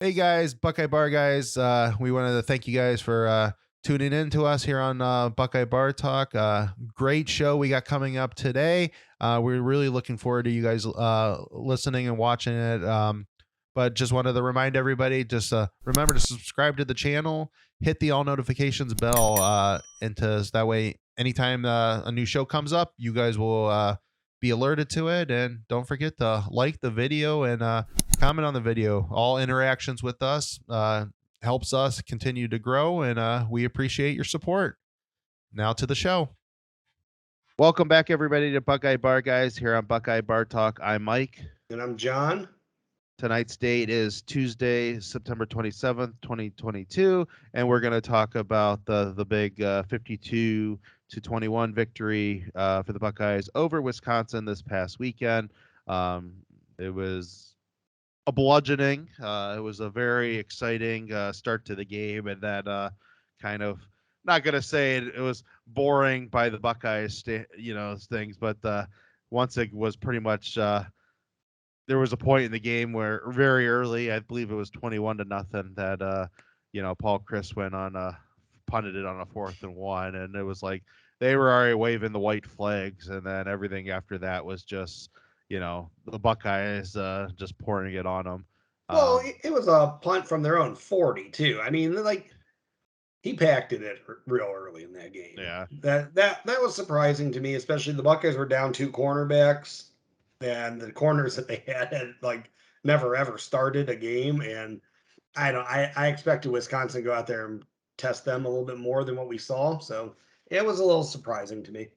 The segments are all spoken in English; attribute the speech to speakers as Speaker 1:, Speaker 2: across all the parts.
Speaker 1: Hey guys, Buckeye Bar guys. We wanted to thank you guys for tuning in to us here on Buckeye Bar Talk. Great show we got coming up today. We're really looking forward to you guys listening and watching it. But just wanted to remind everybody, just remember to subscribe to the channel, hit the all notifications bell, and that way, anytime a new show comes up, you guys will be alerted to it. And don't forget to like the video and comment on the video. All interactions with us helps us continue to grow, and we appreciate your support. Now to the show. Welcome back, everybody, to Buckeye Bar Guys here on Buckeye Bar Talk. I'm Mike.
Speaker 2: And I'm John.
Speaker 1: Tonight's date is Tuesday, September 27th, 2022, and we're going to talk about the big 52-21 victory for the Buckeyes over Wisconsin this past weekend. It was a bludgeoning. It was a very exciting start to the game, and then kind of not gonna say it was boring by the Buckeyes, things, but once it was pretty much there was a point in the game where very early, I believe it was 21-0, that Paul Chris went on punted it on a 4th and 1, and it was like they were already waving the white flags, and then everything after that was just the Buckeyes just pouring it on them.
Speaker 2: Well, it was a punt from their own 40 too. I mean, like he packed it real early in that game.
Speaker 1: Yeah.
Speaker 2: That was surprising to me, especially the Buckeyes were down two cornerbacks, and the corners that they had like never ever started a game. And I expected Wisconsin to go out there and test them a little bit more than what we saw. So it was a little surprising to me.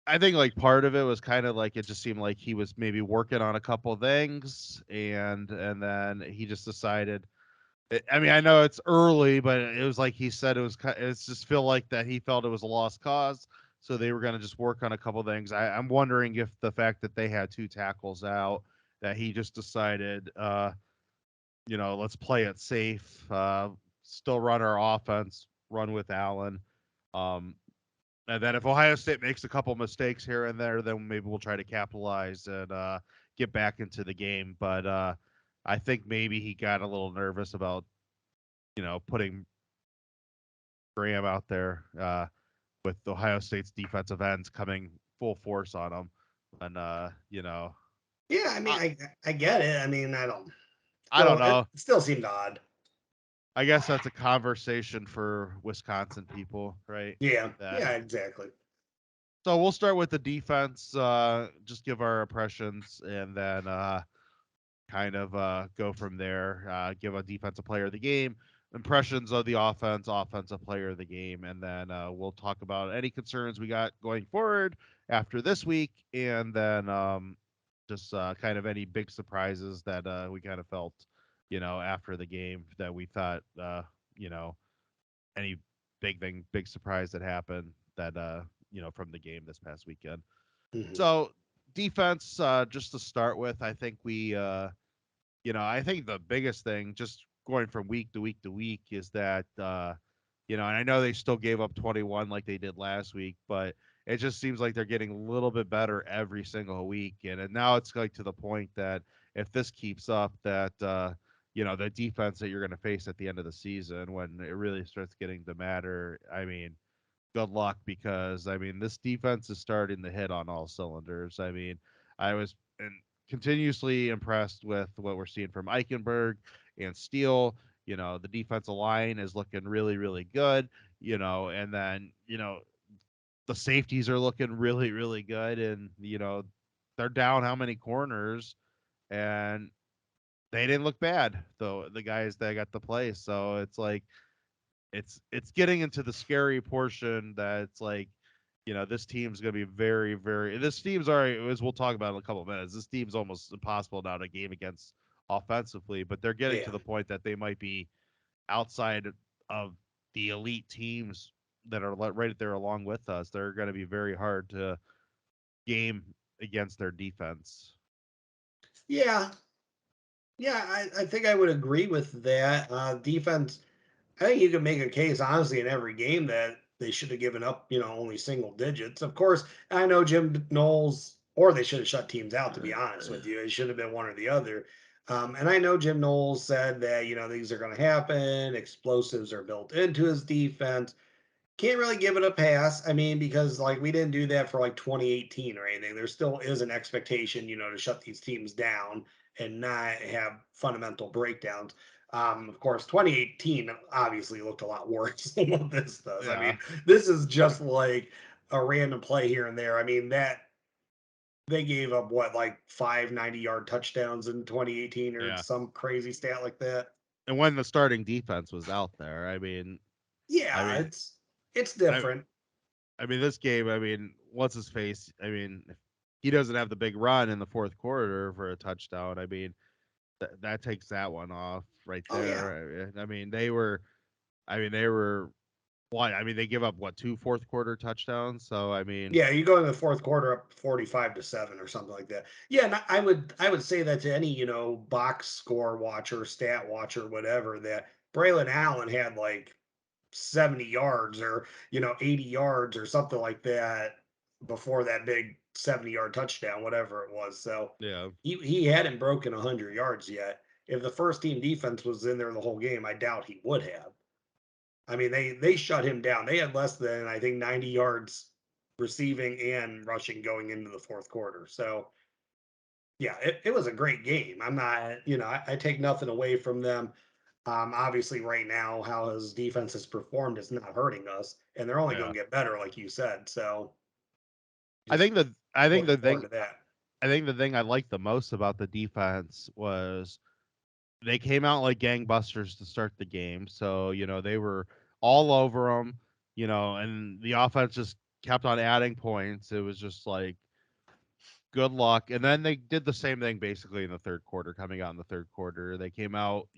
Speaker 1: I think like part of it was kind of like it just seemed like he was maybe working on a couple things, and then he just decided. I mean, I know it's early, but it was like he said it's just feel like that he felt it was a lost cause, so they were going to just work on a couple things. I'm wondering if the fact that they had two tackles out, that he just decided, let's play it safe, still run our offense, run with Allen. Um, and then if Ohio State makes a couple mistakes here and there, then maybe we'll try to capitalize and get back into the game. But I think maybe he got a little nervous about, putting Graham out there with Ohio State's defensive ends coming full force on him. And,
Speaker 2: Yeah, I mean,
Speaker 1: I,
Speaker 2: I get it. I mean,
Speaker 1: I don't
Speaker 2: it
Speaker 1: know.
Speaker 2: still seemed odd.
Speaker 1: I guess that's a conversation for Wisconsin people, right?
Speaker 2: Yeah,
Speaker 1: That
Speaker 2: yeah, exactly.
Speaker 1: So we'll start with the defense, just give our impressions, and then kind of go from there. Give a defensive player of the game, impressions of the offense, offensive player of the game, and then we'll talk about any concerns we got going forward after this week, and then just kind of any big surprises that we kind of felt, after the game that we thought, you know, any big surprise that happened that from the game this past weekend.
Speaker 2: Mhm.
Speaker 1: So defense, just to start with, I think I think the biggest thing, just going from week to week to week, is that and I know they still gave up 21 like they did last week, but it just seems like they're getting a little bit better every single week, and now it's like to the point that if this keeps up, that the defense that you're going to face at the end of the season, when it really starts getting to matter, I mean, good luck, because I mean this defense is starting to hit on all cylinders. I mean, I was continuously impressed with what we're seeing from Eichenberg and Steele. The defensive line is looking really, really good. And then the safeties are looking really, really good, and they're down how many corners, and they didn't look bad though. The guys that got to play, so it's like it's getting into the scary portion that it's like, this team's going to be very, very. This team's already, as we'll talk about in a couple of minutes. This team's almost impossible now to game against offensively, but they're getting
Speaker 2: Yeah.
Speaker 1: to the point that they might be outside of the elite teams that are right there along with us. They're going to be very hard to game against their defense.
Speaker 2: Yeah. Yeah, I think I would agree with that. Defense, I think you could make a case, honestly, in every game that they should have given up, only single digits. Of course, I know Jim Knowles, or they should have shut teams out, to be honest with you. It should have been one or the other. And I know Jim Knowles said that, these are going to happen. Explosives are built into his defense. Can't really give it a pass. I mean, because like we didn't do that for like 2018 or anything. There still is an expectation, to shut these teams down and not have fundamental breakdowns. Of course, 2018 obviously looked a lot worse than what this does. I
Speaker 1: Yeah,
Speaker 2: mean, this is just like a random play here and there. I mean, that they gave up what, like 5 90-yard touchdowns in 2018 or
Speaker 1: yeah.
Speaker 2: some crazy stat like that.
Speaker 1: And when the starting defense was out there, I
Speaker 2: Yeah,
Speaker 1: mean,
Speaker 2: it's
Speaker 1: I,
Speaker 2: different.
Speaker 1: this game, what's his face? If he doesn't have the big run in the fourth quarter for a touchdown, that takes that one off right
Speaker 2: Oh yeah.
Speaker 1: there. They were what? They give up what, two fourth quarter touchdowns? So
Speaker 2: Yeah, you go in the fourth quarter up 45-7 or something like that. Yeah, and I would say that to any, box score watcher, stat watcher, whatever, that Braylon Allen had like 70 yards or, 80 yards or something like that before that big 70-yard touchdown, whatever it was. So
Speaker 1: yeah,
Speaker 2: he hadn't broken 100 yards yet. If the first team defense was in there the whole game, I doubt he would have. I mean, they shut him down. They had less than, I think, 90 yards receiving and rushing going into the fourth quarter. So yeah, it was a great game. I'm not, I take nothing away from them. Obviously, right now, how his defense has performed is not hurting us, and they're only going
Speaker 1: yeah.
Speaker 2: to get better, like you said. So
Speaker 1: I
Speaker 2: just
Speaker 1: think the I think
Speaker 2: looking
Speaker 1: the
Speaker 2: forward
Speaker 1: thing
Speaker 2: to that.
Speaker 1: I think the thing I liked the most about the defense was they came out like gangbusters to start the game. So, they were all over them, and the offense just kept on adding points. It was just like good luck. And then they did the same thing basically in the third quarter, coming out in the third quarter. They came out,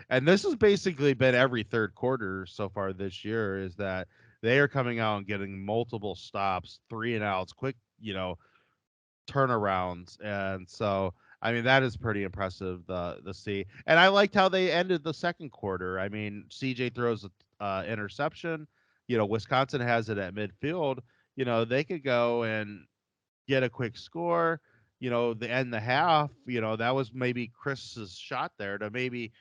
Speaker 1: and this has basically been every third quarter so far this year, is that they are coming out and getting multiple stops, three and outs, quick, turnarounds, and so that is pretty impressive the see. And I liked how they ended the second quarter. CJ throws a interception. Wisconsin has it at midfield. They could go and get a quick score. The end the half. That was maybe Chris's shot there to maybe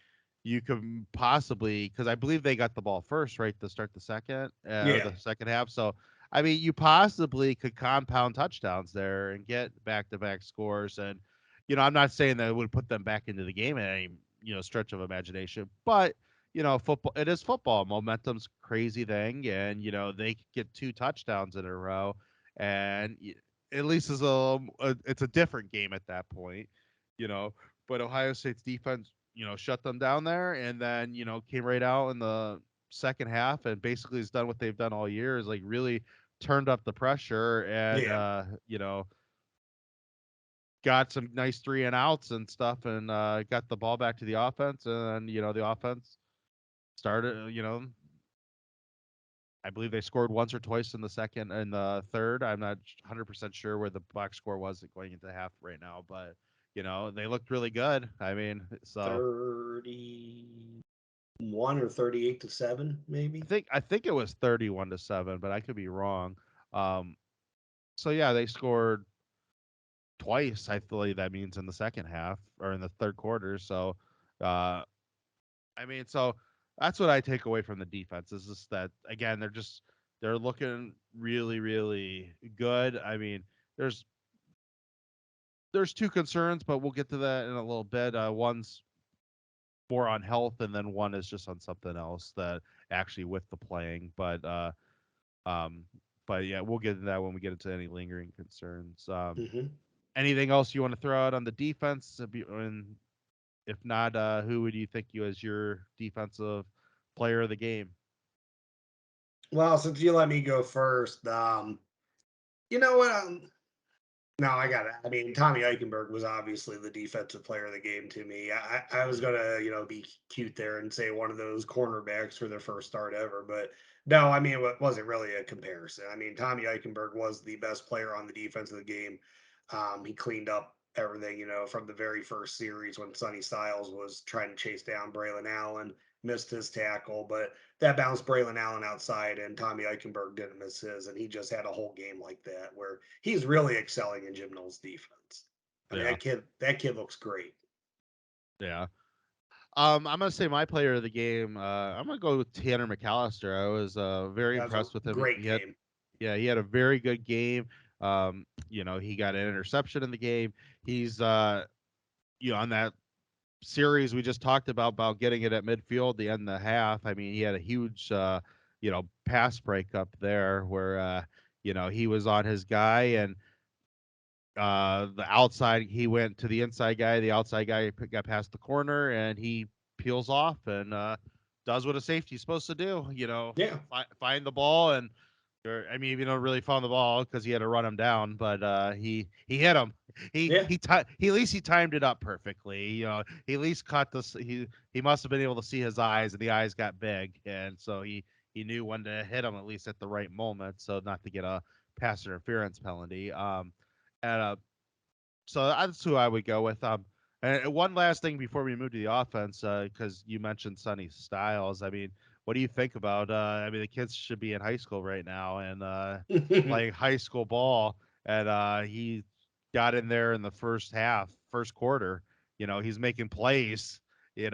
Speaker 1: you could possibly, because I believe they got the ball first, right, to start the second or
Speaker 2: Yeah,
Speaker 1: the second half. So you possibly could compound touchdowns there and get back-to-back scores. And I'm not saying that it would put them back into the game at any stretch of imagination, but football, it is football. Momentum's a crazy thing, and they could get two touchdowns in a row, and at least it's a different game at that point. You know, but Ohio State's defense, shut them down there, and then came right out in the second half and basically has done what they've done all year, is like really turned up the pressure and
Speaker 2: yeah.
Speaker 1: got some nice three and outs and stuff, and got the ball back to the offense, and the offense started. I believe they scored once or twice in the second and the third. I'm not 100% sure where the box score was going into half right now, but they looked really good. So
Speaker 2: 31 or 38-7, maybe.
Speaker 1: I think it was 31-7, but I could be wrong. Um, so yeah, they scored twice. I believe that means in the second half or in the third quarter. So, uh, so that's what I take away from the defense, is just that again they're looking really really good. There's two concerns, but we'll get to that in a little bit. One's more on health, and then one is just on something else that actually with the playing. Um, but yeah, we'll get into that when we get into any lingering concerns.
Speaker 2: Hmm.
Speaker 1: Anything else you want to throw out on the defense? And if not, who would you think you as your defensive player of the game?
Speaker 2: Well, since you let me go first, you know what? No, I got it. I mean, Tommy Eichenberg was obviously the defensive player of the game to me. I was
Speaker 1: Yeah,
Speaker 2: gonna, be cute there and say one of those cornerbacks for their first start ever, but no, I mean, it wasn't really a comparison. I mean, Tommy Eichenberg was the best player on the defense of the game. He cleaned up everything, from the very first series when Sonny Styles was trying to chase down Braylon Allen, missed his tackle, but that bounced Braylon Allen outside, and Tommy Eichenberg didn't miss his, and he just had a whole game like that where he's really excelling in Jim Knowles' defense. I mean,
Speaker 1: yeah.
Speaker 2: that kid looks great.
Speaker 1: Yeah. I'm gonna say my player of the game. I'm gonna go with Tanner McAllister. I was very
Speaker 2: That's a
Speaker 1: impressed with him.
Speaker 2: great
Speaker 1: He had,
Speaker 2: game.
Speaker 1: yeah, he had a very good game. He got an interception in the game. He's on that series we just talked about getting it at midfield, the end of the half. I mean, he had a huge pass break up there where he was on his guy, and the outside, he went to the inside guy. The outside guy got past the corner, and he peels off and does what a safety's supposed to do.
Speaker 2: Yeah,
Speaker 1: Find the ball, and I mean, you don't really found the ball because he had to run him down, but he hit him.
Speaker 2: yeah,
Speaker 1: He at least he timed it up perfectly. He at least caught this. He must have been able to see his eyes, and the eyes got big, and so he knew when to hit him at least at the right moment, so not to get a pass interference penalty. And so that's who I would go with. And one last thing before we move to the offense, because you mentioned Sonny Styles. I mean, what do you think about? I mean, the kids should be in high school right now and playing high school ball, and he got in there in the first half, first quarter. He's making plays. In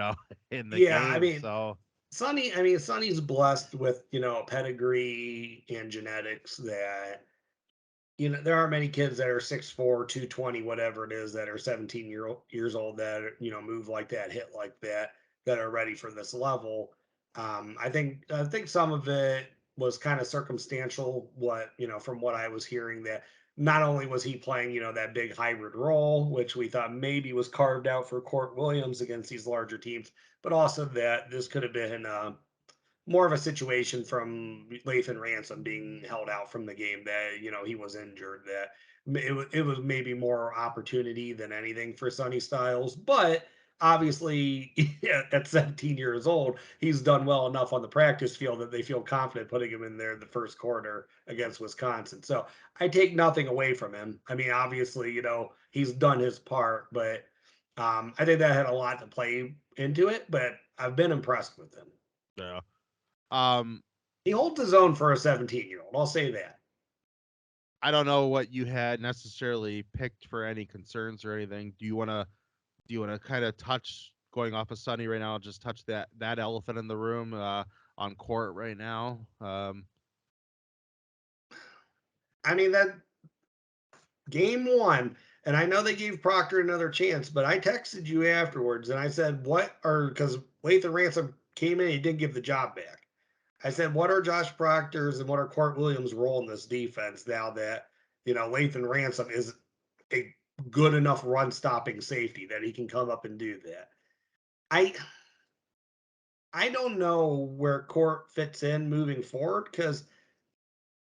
Speaker 1: the
Speaker 2: yeah. I
Speaker 1: game.
Speaker 2: mean,
Speaker 1: So
Speaker 2: Sonny. I mean, Sonny's blessed with pedigree and genetics that there aren't many kids that are 6'4", 220, whatever it is, that are 17 years old that move like that, hit like that are ready for this level. I think some of it was kind of circumstantial. What from what I was hearing, that not only was he playing that big hybrid role, which we thought maybe was carved out for Court Williams against these larger teams, but also that this could have been more of a situation from Lathan Ransom being held out from the game, that he was injured, that it was maybe more opportunity than anything for Sonny Styles. But obviously at 17 years old, he's done well enough on the practice field that they feel confident putting him in there the first quarter against Wisconsin. So I take nothing away from him. I mean, obviously he's done his part, but I think that had a lot to play into it. But I've been impressed with him.
Speaker 1: yeah. Um,
Speaker 2: He holds his own for a 17-year-old. I'll say that.
Speaker 1: I don't know what you had necessarily picked for any concerns or anything. Do you want to kind of touch, going off of Sunny right now, just touch that elephant in the room on court right now?
Speaker 2: I mean, that game one, and I know they gave Proctor another chance, but I texted you afterwards and I said, what are, because Lathan Ransom came in, he didn't give the job back. I said, what are Josh Proctor's and what are Court Williams' role in this defense now that, Lathan Ransom is a good enough run stopping safety that he can come up and do that? I I don't know where Court fits in moving forward because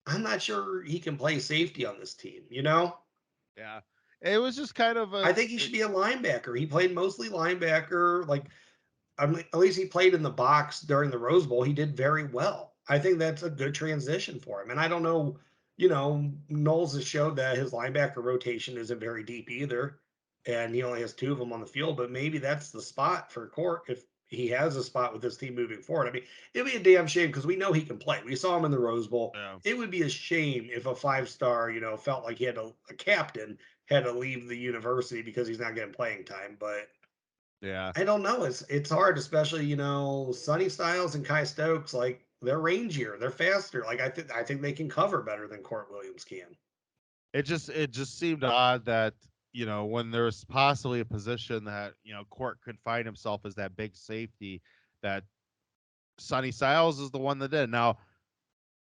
Speaker 2: I'm not sure he can play safety on this team.
Speaker 1: Yeah, it was just kind of
Speaker 2: I think he should be a linebacker. He played mostly linebacker. Like, at least he played in the box during the Rose Bowl. He did very well. I think that's a good transition for him. And I don't know, Knowles has showed that his linebacker rotation isn't very deep either. And he only has two of them on the field, but maybe that's the spot for Court if he has a spot with this team moving forward. I mean, it'd be a damn shame because we know he can play. We saw him in the Rose Bowl.
Speaker 1: yeah,
Speaker 2: It would be a shame if a 5-star, felt like he had a captain had to leave the university because he's not getting playing time. But
Speaker 1: yeah.
Speaker 2: I don't know. It's hard, especially Sonny Styles and Kai Stokes. Like, they're rangier, they're faster. Like, I think they can cover better than Court Williams can.
Speaker 1: It just seemed odd that when there's possibly a position that Court could find himself as that big safety, that Sonny Styles is the one that did. Now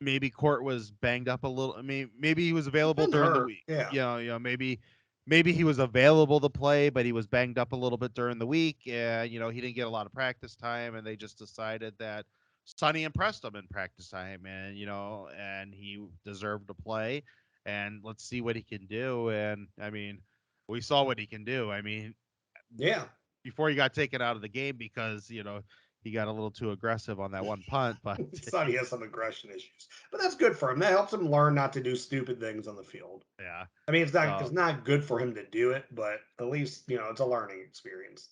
Speaker 1: maybe Court was banged up a little. I mean, maybe he was
Speaker 2: He's
Speaker 1: available
Speaker 2: been
Speaker 1: during the
Speaker 2: hurt.
Speaker 1: week.
Speaker 2: Yeah,
Speaker 1: Maybe he was available to play, but he was banged up a little bit during the week, and he didn't get a lot of practice time, and they just decided that Sonny impressed him in practice time, and and he deserved to play, and let's see what he can do. And I mean, we saw what he can do. I mean,
Speaker 2: yeah.
Speaker 1: before he got taken out of the game because he got a little too aggressive on that one punt, but
Speaker 2: Sonny has some aggression issues, but that's good for him. That helps him learn not to do stupid things on the field.
Speaker 1: yeah.
Speaker 2: I mean, it's
Speaker 1: So
Speaker 2: not good for him to do it, but at least it's a learning experience.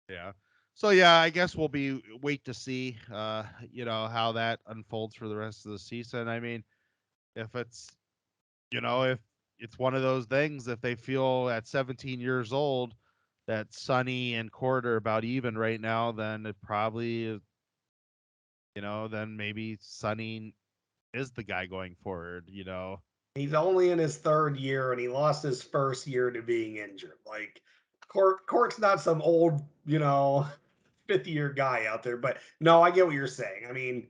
Speaker 1: yeah. So yeah, I guess we'll be wait to see how that unfolds for the rest of the season. I mean, if if it's one of those things, if they feel at 17 years old that Sonny and Cord are about even right now, then it probably then maybe Sonny is the guy going forward.
Speaker 2: He's only in his third year, and he lost his first year to being injured. Like Court's not some old, fifth year guy out there. But no, I get what you're saying. I mean,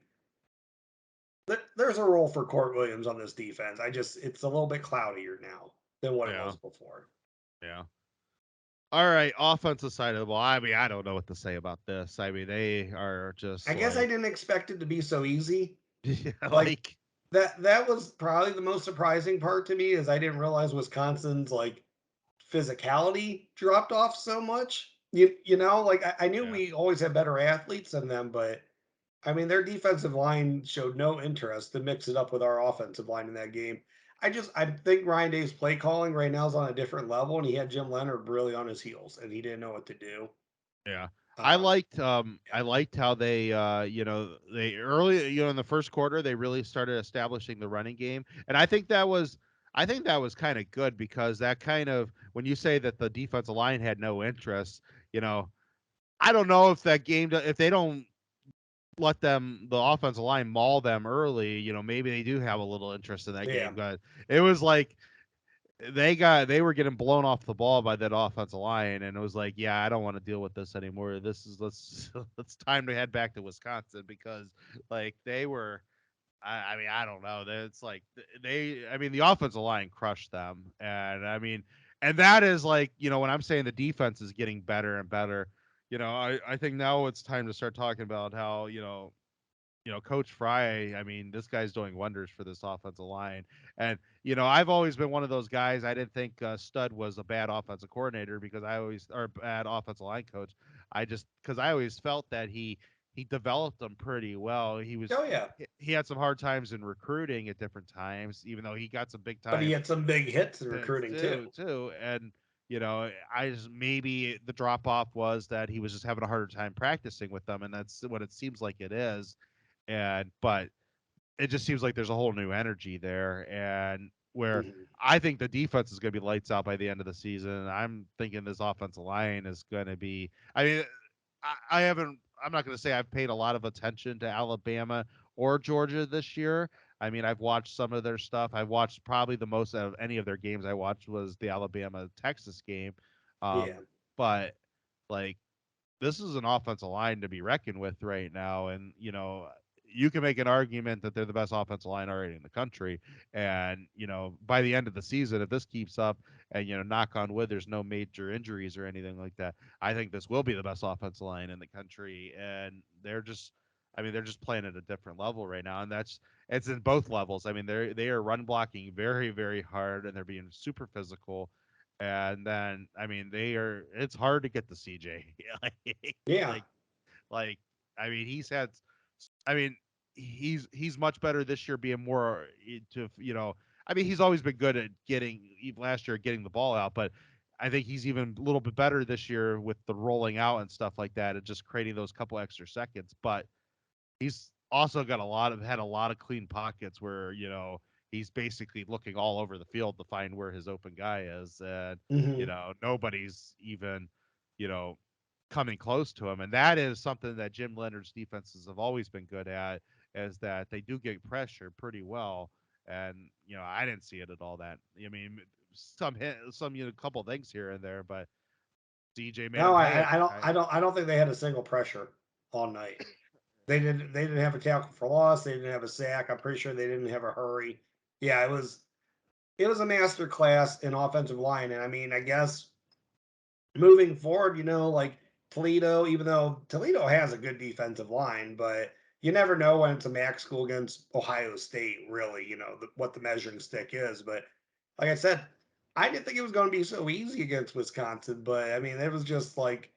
Speaker 2: there's a role for Court Williams on this defense. It's a little bit cloudier now than what it
Speaker 1: Yeah,
Speaker 2: was before.
Speaker 1: yeah. All right, offensive side of the ball. I mean, I don't know what to say about this. I mean, they are
Speaker 2: I
Speaker 1: just
Speaker 2: guess I
Speaker 1: like,
Speaker 2: didn't expect it to be so easy.
Speaker 1: yeah,
Speaker 2: Like
Speaker 1: like,
Speaker 2: that was probably the most surprising part to me is I didn't realize Wisconsin's like physicality dropped off so much. Like I knew
Speaker 1: yeah,
Speaker 2: we always had better athletes than them, but I mean their defensive line showed no interest to mix it up with our offensive line in that game. I think Ryan Day's play calling right now is on a different level, and he had Jim Leonard really on his heels, and he didn't know what to do.
Speaker 1: yeah.
Speaker 2: Um,
Speaker 1: I liked how they they early in the first quarter they really started establishing the running game. And I think that was kind of good because that kind of when you say that the defensive line had no interest, you know, I don't know if that game if they don't let them the offensive line maul them early, maybe they do have a little interest in that
Speaker 2: yeah,
Speaker 1: game. But it was like they were getting blown off the ball by that offensive line, and it was like, yeah, I don't want to deal with this anymore. This is let's it's time to head back to Wisconsin because like they were. I mean, I don't know. It's like I mean, the offensive line crushed them, and I mean, and that is like, when I'm saying the defense is getting better and better, I think now it's time to start talking about how Coach Fry, I mean, this guy's doing wonders for this offensive line. And, I've always been one of those guys. I didn't think Stud was a bad offensive coordinator or bad offensive line coach. Because I always felt that he developed them pretty well.
Speaker 2: oh yeah,
Speaker 1: He had some hard times in recruiting at different times, even though he got some big
Speaker 2: but he
Speaker 1: time
Speaker 2: had some big hits in
Speaker 1: hits
Speaker 2: recruiting too.
Speaker 1: too. And, I just maybe the drop off was that he was just having a harder time practicing with them, and that's what it seems like it is. But it just seems like there's a whole new energy there, and where
Speaker 2: Mhm.
Speaker 1: I think the defense is going to be lights out by the end of the season. I'm thinking this offensive line is going to be. I mean, I haven't. I'm not going to say I've paid a lot of attention to Alabama or Georgia this year. I mean, I've watched some of their stuff. I've watched probably the most out of any of their games I watched was the Alabama Texas game.
Speaker 2: Yeah.
Speaker 1: But like this is an offensive line to be reckoned with right now. And, you can make an argument that they're the best offensive line already in the country. And, by the end of the season, if this keeps up and, knock on wood, there's no major injuries or anything like that, I think this will be the best offensive line in the country. And they're just playing at a different level right now. And it's in both levels. I mean, they are run blocking very, very hard and they're being super physical. And then, I mean, it's hard to get the CJ. like,
Speaker 2: Yeah.
Speaker 1: like, like, I mean, I mean, he's much better this year being more I mean, he's always been good at even last year getting the ball out, but I think he's even a little bit better this year with the rolling out and stuff like that and just creating those couple extra seconds. But he's also had a lot of clean pockets where he's basically looking all over the field to find where his open guy is, and
Speaker 2: Hmm.
Speaker 1: nobody's even you know coming close to him. And that is something that Jim Leonard's defenses have always been good at, is that they do get pressure pretty well. And I didn't see it at all. That I mean, some couple things here and there, but DJ made
Speaker 2: No,
Speaker 1: him pay it.
Speaker 2: I don't think they had a single pressure all night. They didn't have a tackle for loss. They didn't have a sack. I'm pretty sure they didn't have a hurry. Yeah, it was a master class in offensive line, and I mean, I guess moving forward, like Toledo, even though Toledo has a good defensive line, but you never know when it's a MAC school against Ohio State, really, what the measuring stick is. But like I said, I didn't think it was going to be so easy against Wisconsin, but I mean, it was just like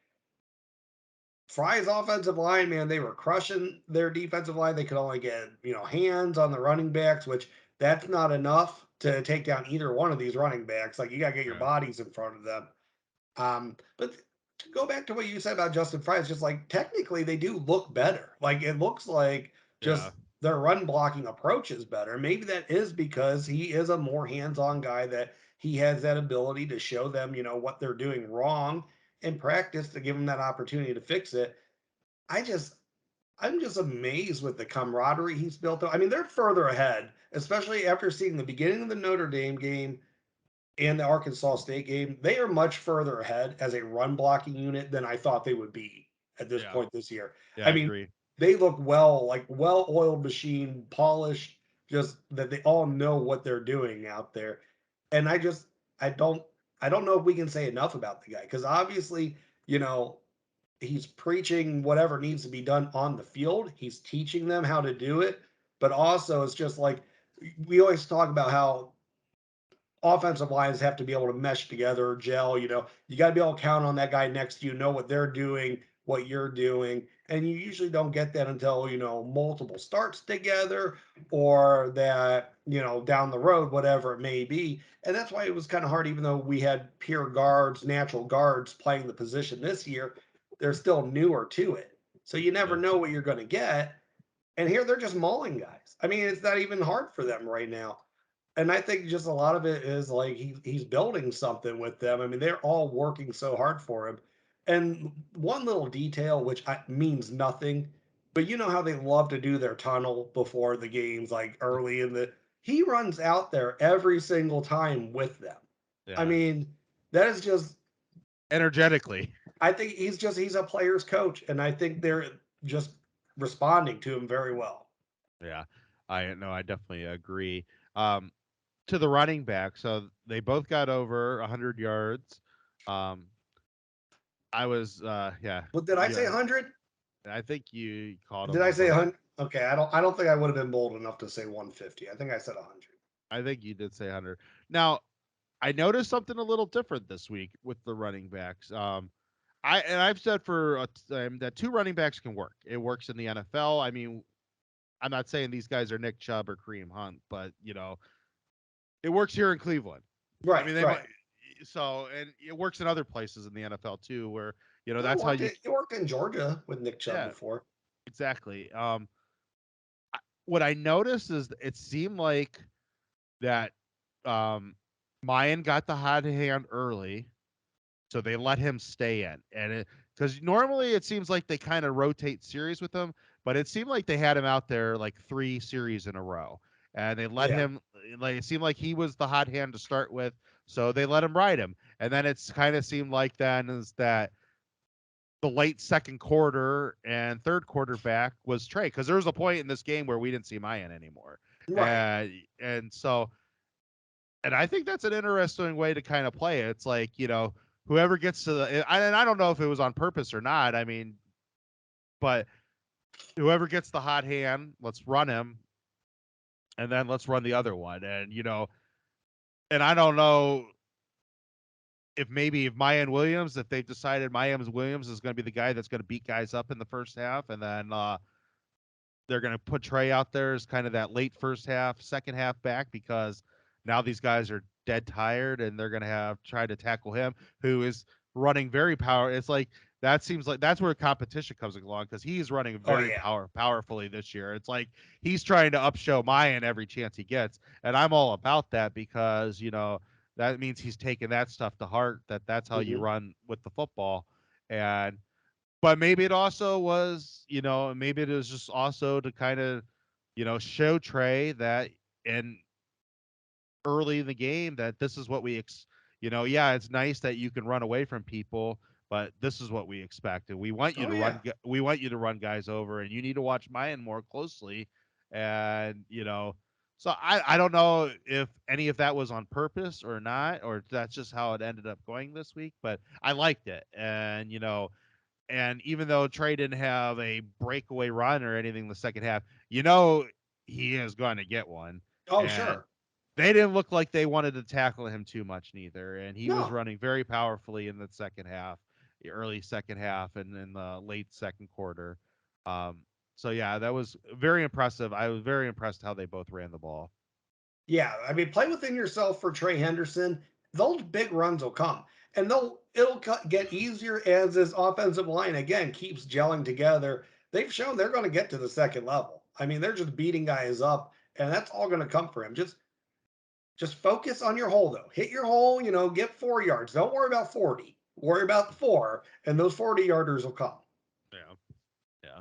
Speaker 2: Fry's offensive line, man, they were crushing their defensive line. They could only get, hands on the running backs, which that's not enough to take down either one of these running backs. Like you got to get your
Speaker 1: Yeah,
Speaker 2: bodies in front of them. But to go back to what you said about Justin Fry, it's just like technically they do look better. Like it looks like
Speaker 1: yeah,
Speaker 2: just their run blocking approach is better. Maybe that is because he is a more hands-on guy that he has that ability to show them, what they're doing wrong. in practice to give them that opportunity to fix it. I just I'm just amazed with the camaraderie he's built up. I mean, they're further ahead, especially after seeing the beginning of the Notre Dame game and the Arkansas State game. They are much further ahead as a run blocking unit than I thought they would be at this
Speaker 1: Yeah.
Speaker 2: point this year.
Speaker 1: Yeah,
Speaker 2: I
Speaker 1: I
Speaker 2: mean,
Speaker 1: agree.
Speaker 2: they look well, like well-oiled machine, polished, just that they all know what they're doing out there. And I don't I don't know if we can say enough about the guy because obviously, you know, he's preaching whatever needs to be done on the field. He's teaching them how to do it, but also it's just like we always talk about how offensive lines have to be able to mesh together, gel. You got to be able to count on that guy next to you, know what they're doing, what you're doing. And you usually don't get that until, multiple starts together or that, down the road, whatever it may be. And that's why it was kind of hard, even though we had pure guards, natural guards playing the position this year, they're still newer to it. So you never
Speaker 1: Yeah.
Speaker 2: know what you're going to get. And here they're just mauling guys. I mean, it's not even hard for them right now. And I think just a lot of it is like he's building something with them. I mean, they're all working so hard for him. And one little detail, means nothing, but you know how they love to do their tunnel before the games, like early in the. He runs out there every single time with them. I
Speaker 1: Yeah.
Speaker 2: mean, that is just.
Speaker 1: Energetically.
Speaker 2: I think he's a player's coach, and I think they're just responding to him very well.
Speaker 1: Yeah. I definitely agree. Um to the running back, so they both got over 100 yards. Um I was yeah,
Speaker 2: But did I say
Speaker 1: yeah,
Speaker 2: 100?
Speaker 1: I think you called
Speaker 2: Did
Speaker 1: them
Speaker 2: I
Speaker 1: on
Speaker 2: say
Speaker 1: both.
Speaker 2: 100? Okay, I don't think I would have been bold enough to say 150. I think I said 100.
Speaker 1: I think you did say 100. Now, I noticed something a little different this week with the running backs. I've said for a time that two running backs can work. It works in the NFL. I mean, I'm not saying these guys are Nick Chubb or Kareem Hunt, but it works here in Cleveland. I
Speaker 2: Right,
Speaker 1: mean, they might.
Speaker 2: right.
Speaker 1: So, and it works in other places in the NFL too, where
Speaker 2: No,
Speaker 1: that's how you.
Speaker 2: it worked in Georgia with Nick Chubb
Speaker 1: Yeah,
Speaker 2: before.
Speaker 1: exactly. What I noticed is it seemed like that um, Mayan got the hot hand early, so they let him stay in, and because normally it seems like they kind of rotate series with him, but it seemed like they had him out there like 3 series in a row, and they let
Speaker 2: Yeah,
Speaker 1: him like it seemed like he was the hot hand to start with, so they let him ride him, and then it's kind of seemed like then is that the late second quarter and third quarter back was Trey because there was a point in this game where we didn't see Mayan anymore,
Speaker 2: right.
Speaker 1: and so and I think that's an interesting way to kind of play it. It's like whoever gets to and I don't know if it was on purpose or not. I mean, but whoever gets the hot hand, let's run him, and then let's run the other one. And and I don't know if maybe if Mayan Williams, if they've decided Mayan Williams is going to be the guy that's going to beat guys up in the first half, and then they're going to put Trey out there as kind of that late first half, second half back because now these guys are dead tired and they're going to have try to tackle him, who is running very power. It's like that seems like that's where competition comes along because he's running
Speaker 2: Oh
Speaker 1: very
Speaker 2: yeah.
Speaker 1: powerfully this year. It's like he's trying to upshow Mayan every chance he gets, and I'm all about that because that means he's taking that stuff to heart. That's how you
Speaker 2: Hmm.
Speaker 1: run with the football, and but maybe it also was, maybe it was just also to kind of, show Trey that in early in the game that this is what yeah, it's nice that you can run away from people, but this is what we expect, and we want you
Speaker 2: Oh
Speaker 1: to
Speaker 2: yeah.
Speaker 1: run guys over, and you need to watch Mayan more closely, and so I don't know if any of that was on purpose or not, or if that's just how it ended up going this week, but I liked it, and and even though Trey didn't have a breakaway run or anything in the second half, he is going to get one.
Speaker 2: Oh
Speaker 1: And
Speaker 2: sure.
Speaker 1: they didn't look like they wanted to tackle him too much neither. And he was
Speaker 2: No.
Speaker 1: running very powerfully in the second half, the early second half, and in the late second quarter. Um, so yeah, that was very impressive. I was very impressed how they both ran the ball.
Speaker 2: Yeah, I mean, play within yourself for Trey Henderson. Those big runs will come, and it'll get easier as this offensive line again keeps gelling together. They've shown they're going to get to the second level. I mean, they're just beating guys up, and that's all going to come for him. Just focus on your hole though. Hit your hole, get 4 yards. Don't worry about 40. Worry about the four, and those 40 yarders will come.
Speaker 1: Yeah,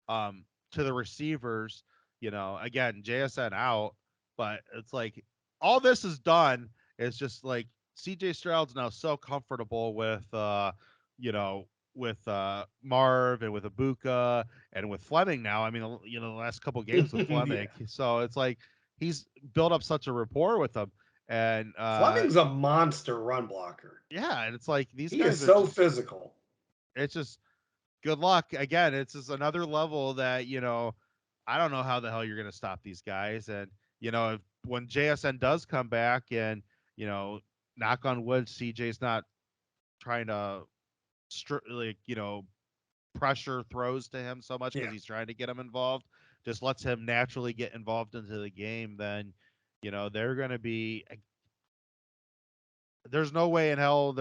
Speaker 1: yeah. To the receivers, again, JSN out, but it's like all this is done is just like CJ Stroud's now so comfortable you know, with Marv and with Ibuka and with Fleming now. I mean, the last couple games with
Speaker 2: Yeah.
Speaker 1: Fleming, so it's like he's built up such a rapport with them, and
Speaker 2: Fleming's a monster run blocker.
Speaker 1: yeah, and it's like these
Speaker 2: He is
Speaker 1: guys are
Speaker 2: so
Speaker 1: just,
Speaker 2: physical.
Speaker 1: it's just good luck again. It's just another level that I don't know how the hell you're going to stop these guys. And when JSN does come back, and you know, knock on wood, CJ's not trying to like pressure throws to him so much because
Speaker 2: Yeah.
Speaker 1: he's trying to get him involved. Just lets him naturally get involved into the game. Then they're going to be. There's no way in hell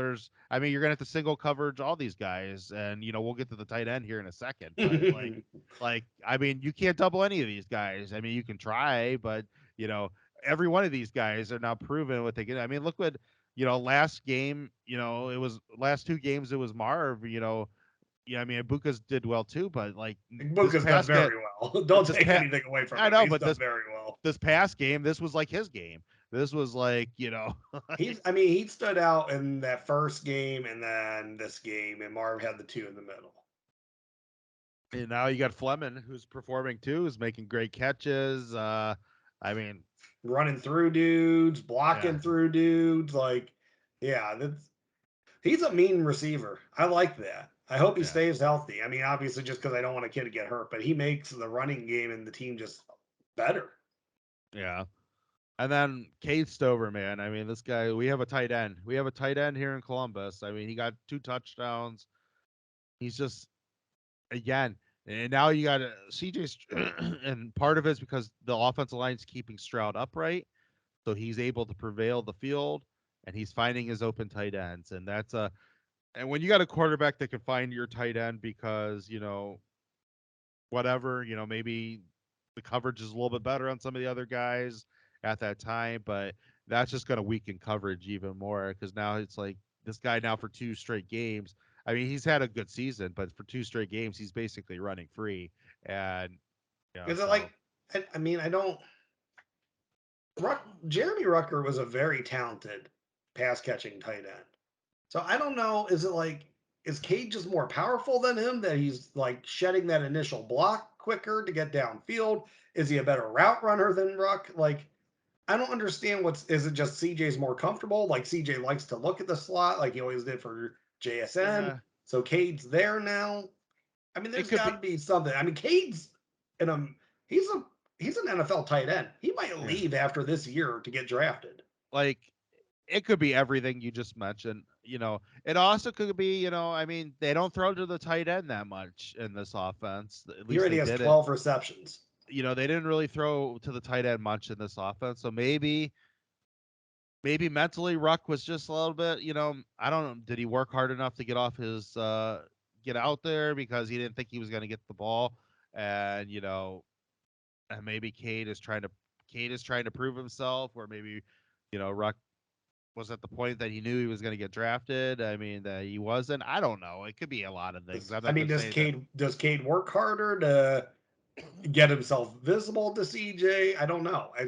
Speaker 1: I mean, you're gonna have to single coverage all these guys, and we'll get to the tight end here in a second, but I mean, you can't double any of these guys. I mean, you can try, but you know every one of these guys are now proven what they can. I mean, look what last game, it was last two games, it was Marv. Yeah, I mean, Ibuka's did well too, but like this
Speaker 2: Buka's done
Speaker 1: past game,
Speaker 2: very well. Don't
Speaker 1: this
Speaker 2: take
Speaker 1: past
Speaker 2: anything away from
Speaker 1: I
Speaker 2: him.
Speaker 1: know,
Speaker 2: He's
Speaker 1: but
Speaker 2: done very well.
Speaker 1: this past game, this was like his game. This was like
Speaker 2: He's, I mean, he stood out in that first game and then this game, and Marv had the two in the middle.
Speaker 1: and now you got Fleming, who's performing too, who's making great catches. I mean,
Speaker 2: Running through dudes,
Speaker 1: yeah,
Speaker 2: blocking through dudes. Like, yeah, he's a mean receiver. I like that. I hope he
Speaker 1: yeah,
Speaker 2: stays healthy. I mean, obviously, just because I don't want a kid to get hurt, but he makes the running game and the team just better.
Speaker 1: yeah. And then Cade Stover, man. I mean, this guy. We have a tight end. We have a tight end here in Columbus. I mean, he got 2 touchdowns. He's just again, and now you got CJ's, and part of it's because the offensive line's keeping Stroud upright, so he's able to prevail the field, and he's finding his open tight ends, and that's a. And when you got a quarterback that can find your tight end because whatever, maybe the coverage is a little bit better on some of the other guys at that time, but that's just going to weaken coverage even more because now it's like this guy now for 2 straight games. I mean, he's had a good season, but for 2 straight games, he's basically running free. And,
Speaker 2: Is it like,
Speaker 1: so
Speaker 2: I mean, I don't. Jeremy Rucker was a very talented pass catching tight end. So I don't know. Is it like, is Cade just more powerful than him that he's like shedding that initial block quicker to get downfield? Is he a better route runner than Ruck? Like, I don't understand is it just CJ's more comfortable? Like CJ likes to look at the slot like he always did for JSN.
Speaker 1: yeah,
Speaker 2: So Cade's there now. I mean,
Speaker 1: it
Speaker 2: there's
Speaker 1: could
Speaker 2: got
Speaker 1: be,
Speaker 2: to be something. I mean, Cade's in a he's a he's an NFL tight end. He might
Speaker 1: yeah,
Speaker 2: leave after this year to get drafted.
Speaker 1: like it could be everything you just mentioned. It also could be, I mean, they don't throw to the tight end that much in this offense. At
Speaker 2: He
Speaker 1: least
Speaker 2: already
Speaker 1: they
Speaker 2: has
Speaker 1: did it.
Speaker 2: 12 receptions.
Speaker 1: They didn't really throw to the tight end much in this offense. So maybe mentally Ruck was just a little bit, I don't know, did he work hard enough to get off his get out there because he didn't think he was going to get the ball, and and maybe Cade is trying to prove himself, or maybe Ruck was at the point that he knew he was going to get drafted. I mean, that he wasn't. I don't know. It could be a lot of things. I'm
Speaker 2: I
Speaker 1: not
Speaker 2: mean,
Speaker 1: going to say that.
Speaker 2: Does Cade work harder to get himself visible to CJ? I don't know. I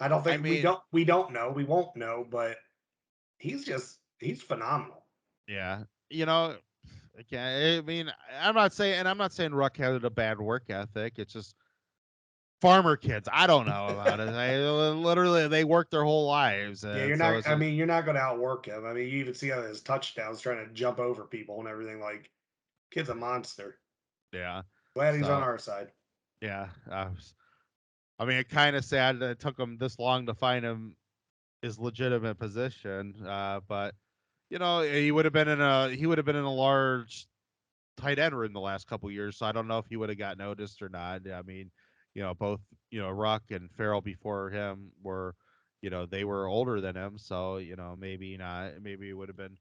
Speaker 2: don't
Speaker 1: I
Speaker 2: think
Speaker 1: mean,
Speaker 2: we don't know. We won't know, but he's phenomenal.
Speaker 1: yeah, you know, okay. I mean, I'm not saying Ruck had a bad work ethic. It's just farmer kids. I don't know about it. Literally, they work their whole lives,
Speaker 2: Yeah,
Speaker 1: and
Speaker 2: you're
Speaker 1: so
Speaker 2: not.
Speaker 1: it's
Speaker 2: I
Speaker 1: just,
Speaker 2: mean, you're not going to outwork him. I mean, you even see on his touchdowns trying to jump over people and everything. Like, kid's a monster.
Speaker 1: yeah.
Speaker 2: Glad he's on
Speaker 1: So
Speaker 2: our side.
Speaker 1: yeah, I mean, it kind of sad that it took him this long to find him his legitimate position. But he would have been in a large tight end room the last couple years. So I don't know if he would have got noticed or not. I mean, both Ruck and Farrell before him were, they were older than him. So maybe not. Maybe it would have been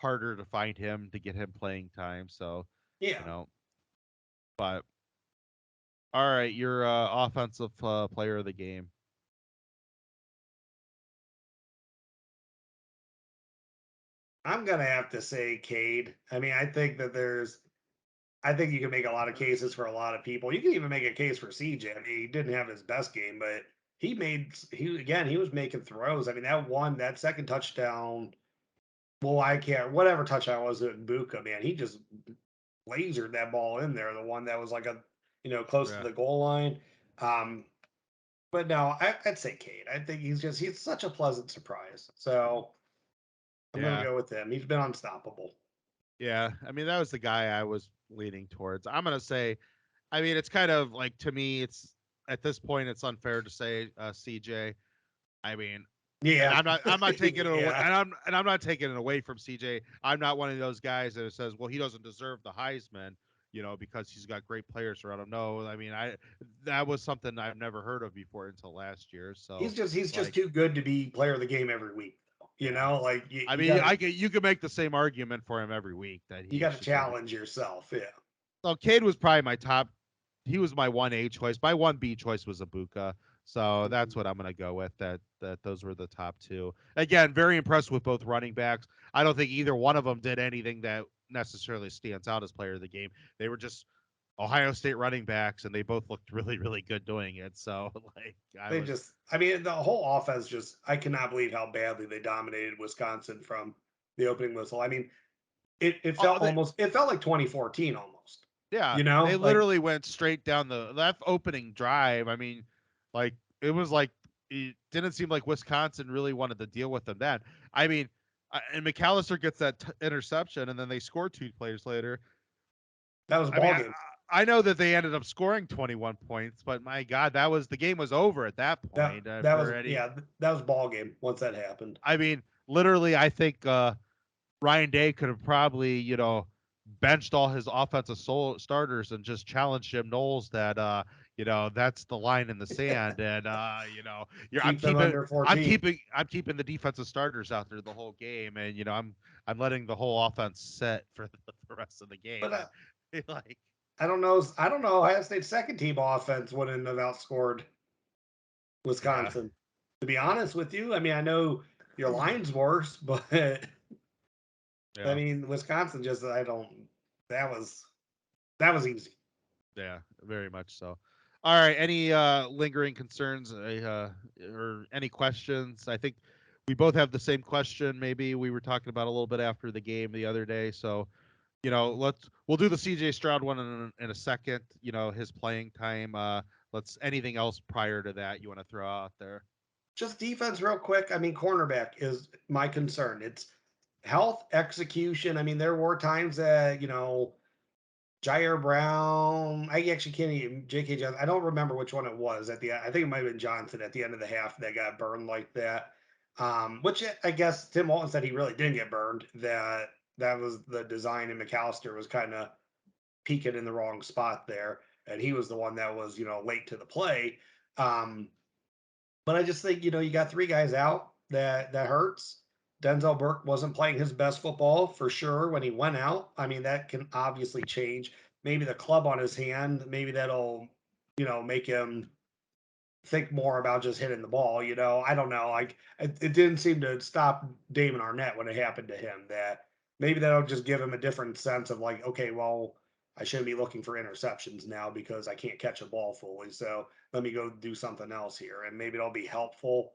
Speaker 1: harder to find him to get him playing time. So
Speaker 2: Yeah.
Speaker 1: you know, but all right, your offensive player of the game.
Speaker 2: I'm gonna have to say Cade. I mean, I think you can make a lot of cases for a lot of people. You can even make a case for CJ. I mean, he didn't have his best game, but he was making throws. I mean, that second touchdown. Well, I can't whatever touchdown was at Buka, man. He just lasered that ball in there. The one that was like close to
Speaker 1: Yeah.
Speaker 2: the goal line. Um, but no, I'd say Cade. I think he's such a pleasant surprise. So I'm gonna
Speaker 1: Yeah.
Speaker 2: go with him. He's been unstoppable.
Speaker 1: Yeah. I mean, that was the guy I was leaning towards. I'm gonna say. I mean, it's kind of like to me, it's at this point, it's unfair to say CJ. I mean, and
Speaker 2: Yeah,
Speaker 1: I'm not taking it away,
Speaker 2: yeah.
Speaker 1: and I'm not taking it away from CJ. I'm not one of those guys that says, well, he doesn't deserve the Heisman, because he's got great players around him. No, I mean, I that was something I've never heard of before until last year. So,
Speaker 2: He's just
Speaker 1: like,
Speaker 2: too good to be player of the game every week. You
Speaker 1: yeah,
Speaker 2: know, like
Speaker 1: I mean, you could make the same argument for him every week that
Speaker 2: you
Speaker 1: he
Speaker 2: got to
Speaker 1: should go.
Speaker 2: challenge yourself. Yeah,
Speaker 1: So Cade was probably my top. He was my 1A choice. My 1B choice was Ibuka. So that's what I'm gonna go with. That those were the top two. Again, very impressed with both running backs. I don't think either one of them did anything that necessarily stands out as player of the game. They were just Ohio State running backs, and they both looked really, really good doing it. So like I
Speaker 2: they
Speaker 1: was,
Speaker 2: just. I mean, the whole offense just. I cannot believe how badly they dominated Wisconsin from the opening whistle. I mean, it
Speaker 1: oh,
Speaker 2: felt almost. It felt like 2014 almost.
Speaker 1: yeah,
Speaker 2: You
Speaker 1: they
Speaker 2: know, like
Speaker 1: literally went straight down the that opening drive. I mean, like it was like it didn't seem like Wisconsin really wanted to deal with them then. I mean, and McAllister gets that interception, and then they score 2 plays later.
Speaker 2: that was a
Speaker 1: I mean,
Speaker 2: ball game.
Speaker 1: I know that they ended up scoring 21 points, but my God, the game was over at that
Speaker 2: That
Speaker 1: point.
Speaker 2: that
Speaker 1: For
Speaker 2: was
Speaker 1: any,
Speaker 2: yeah. That was ball game once that happened.
Speaker 1: I mean, literally, I think Ryan Day could have probably, benched all his offensive starters and just challenged Jim Knowles that, that's the line in the sand, and I'm
Speaker 2: Keep them
Speaker 1: keeping,
Speaker 2: under 14.
Speaker 1: I'm keeping the defensive starters out there the whole game, and I'm letting the whole offense set for the rest of the game,
Speaker 2: But
Speaker 1: and like,
Speaker 2: I don't know. I don't know. Ohio State's second team offense wouldn't have outscored
Speaker 1: yeah,
Speaker 2: Wisconsin. To be honest with you, I mean, I know your line's worse, but I
Speaker 1: yeah.
Speaker 2: mean, Wisconsin just I don't. That was that was easy.
Speaker 1: Yeah, very much so. All right, any lingering concerns or any questions? I think we both have the same question. Maybe we were talking about a little bit after the game the other day. So, we'll do the CJ Stroud one in a second. His playing time. Let's anything else prior to that you want to throw out there?
Speaker 2: Just defense, real quick. I mean, cornerback is my concern. It's health, execution. I mean, there were times that Jair Brown. I actually can't even J.K. Johnson. I don't remember which one it was at the end. I think it might have been Johnson at the end of the half that got burned like that. Which I guess Tim Walton said he really didn't get burned. That was the design, and McAllister was kind of peeking in the wrong spot there, and he was the one that was late to the play. Um, but I just think you got three guys out that hurts. Denzel Burke wasn't playing his best football for sure when he went out. I mean, that can obviously change. Maybe the club on his hand, maybe that'll make him think more about just hitting the ball. I don't know. Like it didn't seem to stop Damon Arnett when it happened to him. That maybe that'll just give him a different sense of like, okay, well, I shouldn't be looking for interceptions now because I can't catch a ball fully. So let me go do something else here, and maybe it'll be helpful.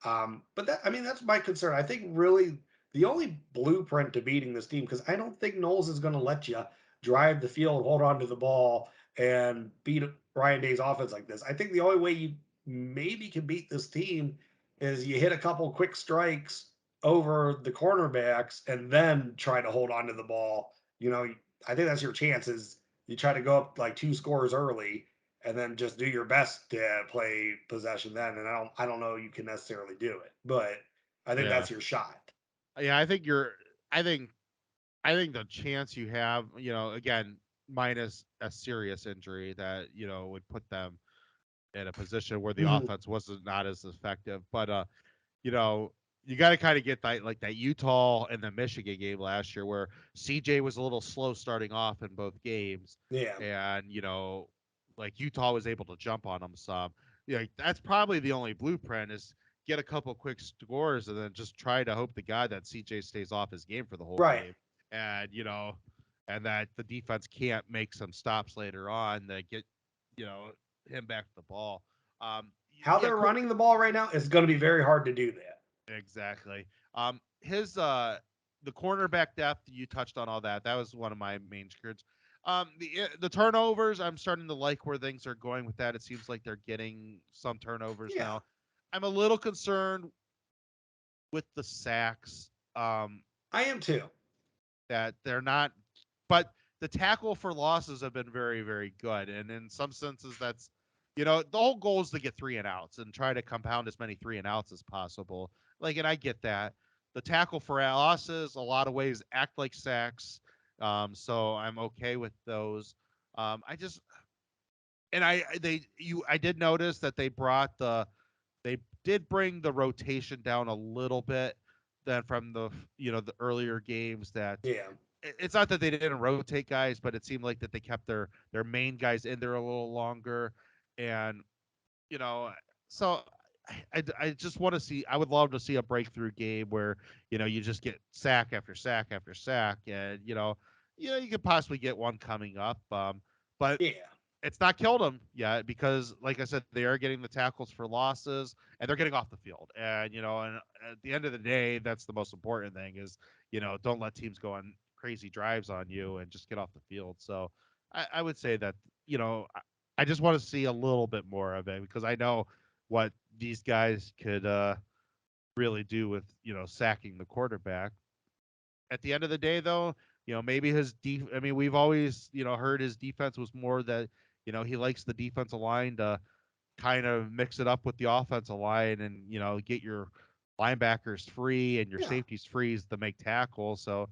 Speaker 2: But I mean, that's my concern. I think really the only blueprint to beating this team, because I don't think Knowles is going to let you drive the field, hold on to the ball, and beat Ryan Day's offense like this. I think the only way you maybe can beat this team is you hit a couple quick strikes over the cornerbacks and then try to hold on to the ball. I think that's your chances. You try to go up like two scores early and then just do your best to play possession then. And I don't know you can necessarily do it, but I think
Speaker 1: Yeah,
Speaker 2: that's your shot.
Speaker 1: yeah. I think the chance you have, again, minus a serious injury that would put them in a position where the
Speaker 2: Mhm.
Speaker 1: offense wasn't not as effective. But you know, you got to kind of get that like that Utah and the Michigan game last year where CJ was a little slow starting off in both games,
Speaker 2: Yeah.
Speaker 1: and like Utah was able to jump on them some. That's probably the only blueprint is get a couple quick scores and then just try to hope to God that CJ stays off his game for the whole
Speaker 2: Right.
Speaker 1: game, and and that the defense can't make some stops later on that get you know him back to the ball.
Speaker 2: How
Speaker 1: Yeah,
Speaker 2: they're running the ball right now, it's going to be very hard to do that.
Speaker 1: exactly. His the cornerback depth you touched on all that. That was one of my main concerns. The turnovers, I'm starting to like where things are going with that. It seems like they're getting some turnovers
Speaker 2: Yeah,
Speaker 1: now. I'm a little concerned with the sacks.
Speaker 2: I am too.
Speaker 1: That they're not, but the tackle for losses have been very, very good, and in some senses, that's the whole goal is to get three and outs and try to compound as many three and outs as possible. Like, and I get that. The tackle for losses, a lot of ways act like sacks, so I'm okay with those. I just and I did notice that they did bring the rotation down a little bit than from the earlier games that
Speaker 2: Yeah,
Speaker 1: it's not that they didn't rotate guys, but it seemed like that they kept their main guys in there a little longer, and you know, so I just want to see. I would love to see a breakthrough game where you just get sack after sack after sack, and you could possibly get one coming up. But
Speaker 2: yeah,
Speaker 1: it's not killed them yet because, like I said, they are getting the tackles for losses and they're getting off the field. And and at the end of the day, that's the most important thing is don't let teams go on crazy drives on you and just get off the field. So I would say that I just want to see a little bit more of it because I know what these guys could really do with sacking the quarterback. At the end of the day, though, maybe I mean, we've always heard his defense was more that he likes the defensive line to kind of mix it up with the offensive line and get your linebackers free and your
Speaker 2: yeah,
Speaker 1: safeties free to make tackles. So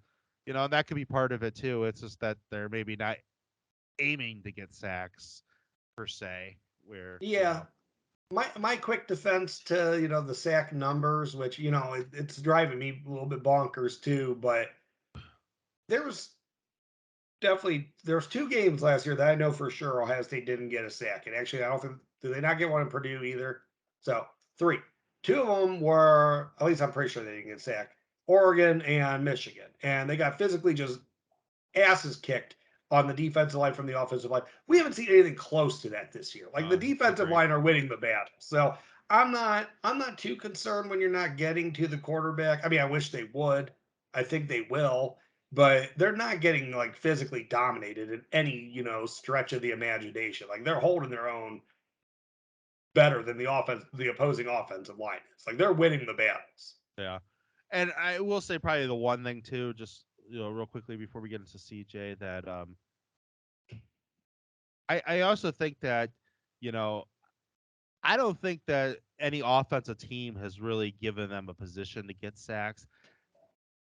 Speaker 1: and that could be part of it too. It's just that they're maybe not aiming to get sacks per se, where
Speaker 2: yeah. My quick defense to the sack numbers, which it's driving me a little bit bonkers too, but there was there's two games last year that I know for sure Ohio State didn't get a sack, and actually I don't think did they not get one in Purdue either. So three, two of them were at least I'm pretty sure they didn't get sacked. Oregon and Michigan, and they got physically just asses kicked on the defensive line from the offensive line. We haven't seen anything close to that this year. Like the defensive
Speaker 1: agree.
Speaker 2: line are winning the battle. So I'm not too concerned when you're not getting to the quarterback. I mean, I wish they would. I think they will, but they're not getting like physically dominated in any, stretch of the imagination. Like they're holding their own better than the opposing offensive line is. Like they're winning the battles.
Speaker 1: Yeah, and I will say probably the one thing too, just real quickly before we get into CJ, that I also think that you know I don't think that any offensive team has really given them a position to get sacks.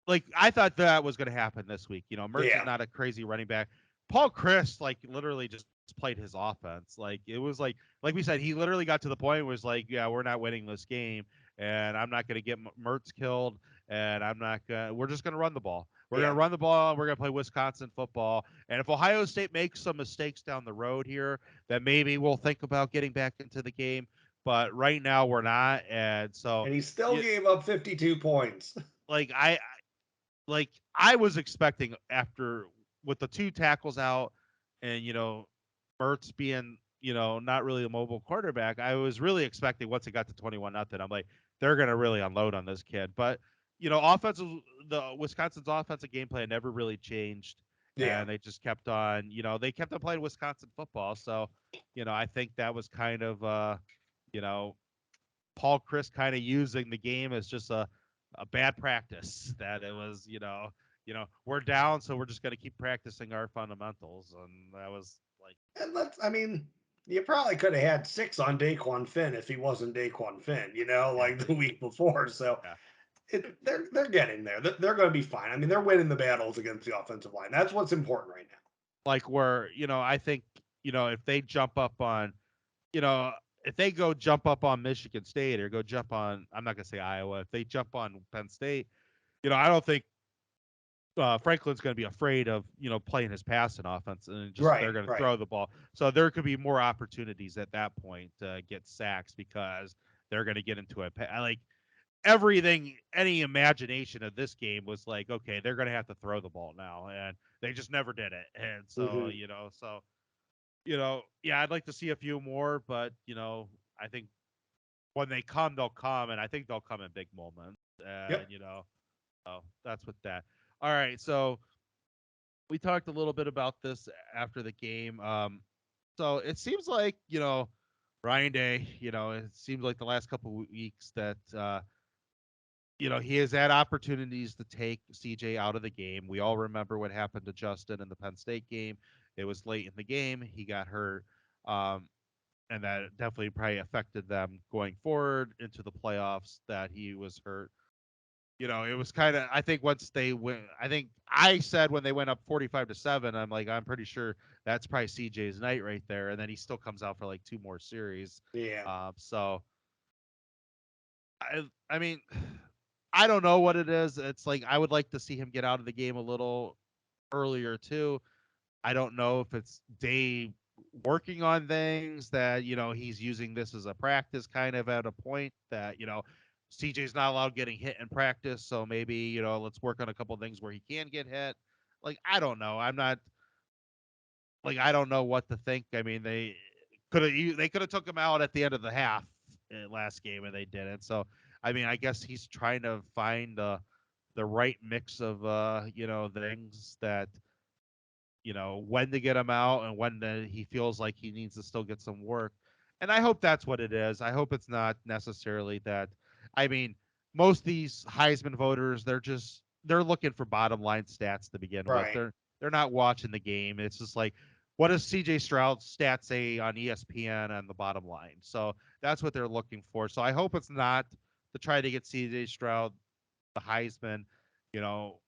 Speaker 1: Like I thought that was going to happen this week. Mertz is
Speaker 2: Yeah.
Speaker 1: not a crazy running back. Paul Chris like literally just played his offense. Like it was like we said, he literally got to the point where it was like, yeah, we're not winning this game, and I'm not going to get Mertz killed, and I'm not gonna. We're just going to run the ball. We're going
Speaker 2: Yeah.
Speaker 1: to run the ball. We're going to play Wisconsin football. And if Ohio State makes some mistakes down the road here, then maybe we'll think about getting back into the game. But right now we're not, and so
Speaker 2: And he still
Speaker 1: yeah,
Speaker 2: gave up 52 points.
Speaker 1: like I was expecting after with the two tackles out and Mertz being not really a mobile quarterback, I was really expecting once it got to 21-0, I'm like they're gonna really unload on this kid. But offensive the Wisconsin's offensive game plan never really changed,
Speaker 2: Yeah.
Speaker 1: and they just kept on they kept on playing Wisconsin football. So I think that was kind of you know Paul Chris kind of using the game as just a bad practice that it was we're down, so we're just going to keep practicing our fundamentals, and that was like
Speaker 2: And I mean, you probably could have had six on Daquan Finn if he wasn't Daquan Finn,
Speaker 1: yeah,
Speaker 2: like the week before. So
Speaker 1: yeah,
Speaker 2: they're getting there. They're going to be fine. I mean, they're winning the battles against the offensive line. That's what's important right now.
Speaker 1: like where I think if they jump up on you know if they go jump up on Michigan State or go jump on, I'm not going to say Iowa, if they jump on Penn State, I don't think Franklin's going to be afraid of playing his passing offense, and just
Speaker 2: Right,
Speaker 1: they're going to
Speaker 2: right.
Speaker 1: throw the ball. So there could be more opportunities at that point to get sacks because they're going to get into it. Like everything, any imagination of this game was like, okay, they're going to have to throw the ball now, and they just never did it. And so,
Speaker 2: Hmm.
Speaker 1: yeah, I'd like to see a few more, but I think when they come, they'll come, and I think they'll come in big moments. And
Speaker 2: Yep.
Speaker 1: so that's what that. All right, so we talked a little bit about this after the game. So it seems like Ryan Day. It seems like the last couple of weeks that he has had opportunities to take CJ out of the game. We all remember what happened to Justin in the Penn State game. It was late in the game. He got hurt. And that definitely probably affected them going forward into the playoffs that he was hurt. It was kind of, I think once they went, I think I said when they went up 45-7, I'm like, I'm pretty sure that's probably CJ's night right there. And then he still comes out for like two more series.
Speaker 2: Yeah.
Speaker 1: So I mean, I don't know what it is. It's like I would like to see him get out of the game a little earlier too. I don't know if it's Dave working on things that he's using this as a practice kind of at a point that CJ's not allowed getting hit in practice, so maybe let's work on a couple things where he can get hit. Like I don't know. I'm not like I don't know what to think. I mean they could have took him out at the end of the half last game and they didn't. So I mean I guess he's trying to find the right mix of things that when to get him out and when he feels like he needs to still get some work. And I hope that's what it is. I hope it's not necessarily that. I mean, most of these Heisman voters, they're looking for bottom line stats to begin with.
Speaker 2: Right.
Speaker 1: They're not watching the game. It's just like, what does CJ Stroud's stats say on ESPN on the bottom line? So that's what they're looking for. So I hope it's not to try to get CJ Stroud the Heisman, you know.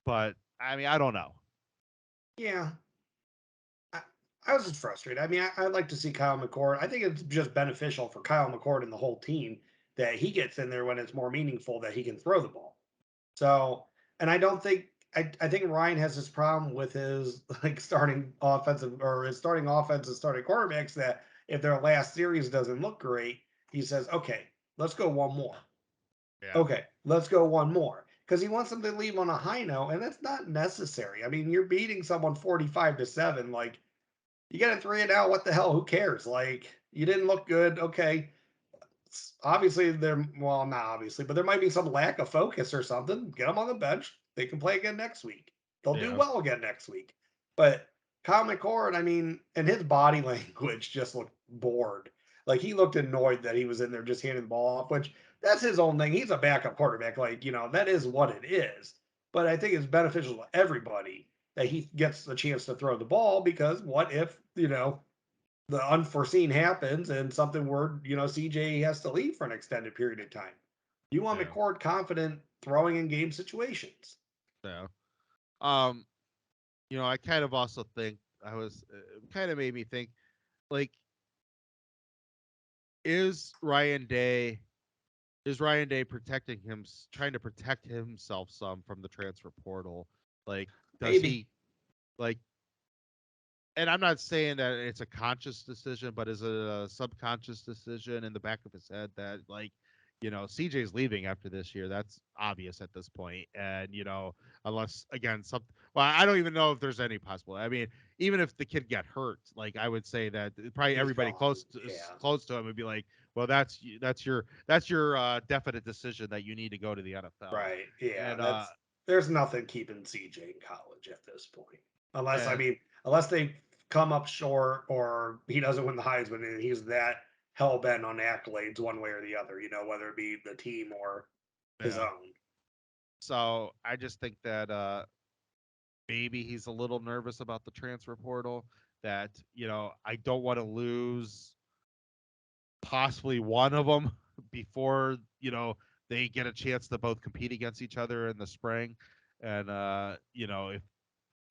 Speaker 1: But I mean, I don't know.
Speaker 2: Yeah. I, I was just frustrated. I mean, I'd like to see Kyle McCord. I think it's just beneficial for Kyle McCord and the whole team that he gets in there when it's more meaningful that he can throw the ball. So, and I don't think I think Ryan has this problem with his like starting offensive or his starting offense and starting quarterbacks that if their last series doesn't look great, he says, "Okay, let's go one more.
Speaker 1: Yeah.
Speaker 2: Okay, let's go one more." Because he wants them to leave on a high note, and that's not necessary. I mean, you're beating someone 45-7. Like, you get a three and out. What the hell? Who cares? Like, you didn't look good. Okay, obviously there, well, not obviously, but there might be some lack of focus or something. Get them on the bench. They can play again next week. They'll do
Speaker 1: Yeah.
Speaker 2: well again next week. But Kyle McCord, I mean, and his body language just looked bored. Like he looked annoyed that he was in there just handing the ball off, which that's his own thing. He's a backup quarterback. Like, that is what it is. But I think it's beneficial to everybody that he gets the chance to throw the ball because what if, the unforeseen happens and something where CJ has to leave for an extended period of time. You want
Speaker 1: Yeah.
Speaker 2: McCord confident throwing in game situations.
Speaker 1: Yeah. Um, I kind of also think kind of made me think like is Ryan Day is Ryan Day protecting him trying to protect himself some from the transfer portal? Like does
Speaker 2: Maybe.
Speaker 1: he like and I'm not saying that it's a conscious decision, but is it a subconscious decision in the back of his head that like, CJ's leaving after this year. That's obvious at this point. And, unless again well, I don't even know if there's any possible. I mean, even if the kid got hurt, like I would say that probably
Speaker 2: He's
Speaker 1: everybody
Speaker 2: gone.
Speaker 1: is
Speaker 2: Yeah.
Speaker 1: close to him would be like, well, that's your definite decision that you need to go to the NFL.
Speaker 2: Right. Yeah.
Speaker 1: And
Speaker 2: There's nothing keeping CJ in college at this point. Unless, I
Speaker 1: and
Speaker 2: mean, unless they come up short or he doesn't win the Heisman and he's that hell bent on accolades one way or the other, whether it be the team or his
Speaker 1: yeah.
Speaker 2: own.
Speaker 1: So I just think that maybe he's a little nervous about the transfer portal. That I don't want to lose possibly one of them before they get a chance to both compete against each other in the spring. And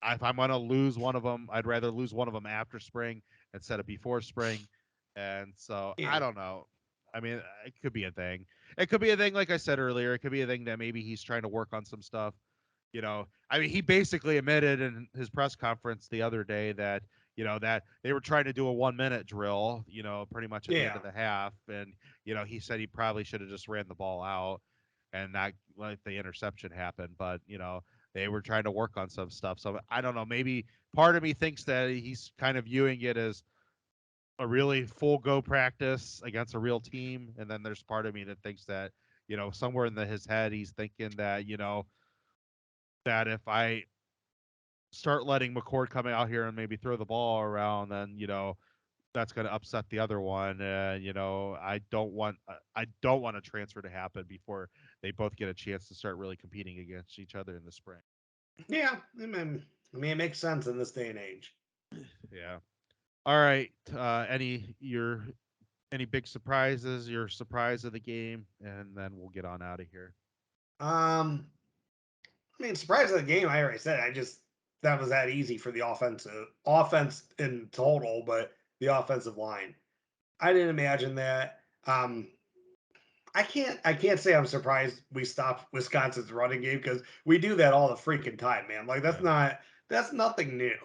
Speaker 1: if I'm gonna lose one of them, I'd rather lose one of them after spring instead of before spring. And so I
Speaker 2: Yeah.
Speaker 1: don't know. I mean, it could be a thing. It could be a thing, like I said earlier. It could be a thing that maybe he's trying to work on some stuff. I mean, he basically admitted in his press conference the other day that that they were trying to do a 1 minute drill, pretty much at the end
Speaker 2: Yeah.
Speaker 1: of the half. And, he said he probably should have just ran the ball out and not let the interception happen. But, they were trying to work on some stuff. So I don't know. Maybe part of me thinks that he's kind of viewing it as a really full go practice against a real team. And then there's part of me that thinks that, somewhere in his head, he's thinking that, that if I start letting McCord come out here and maybe throw the ball around, then that's going to upset the other one. I don't want a transfer to happen before they both get a chance to start really competing against each other in the spring.
Speaker 2: Yeah. It makes sense in this day and age.
Speaker 1: Yeah. All right. Any big surprises? Your surprise of the game, and then we'll get on out of here.
Speaker 2: Um, surprise of the game. I already said. That was that easy for the offense in total, but the offensive line. I didn't imagine that. I can't say I'm surprised we stopped Wisconsin's running game because we do that all the freaking time, man. Like
Speaker 1: Yeah.
Speaker 2: that's nothing new,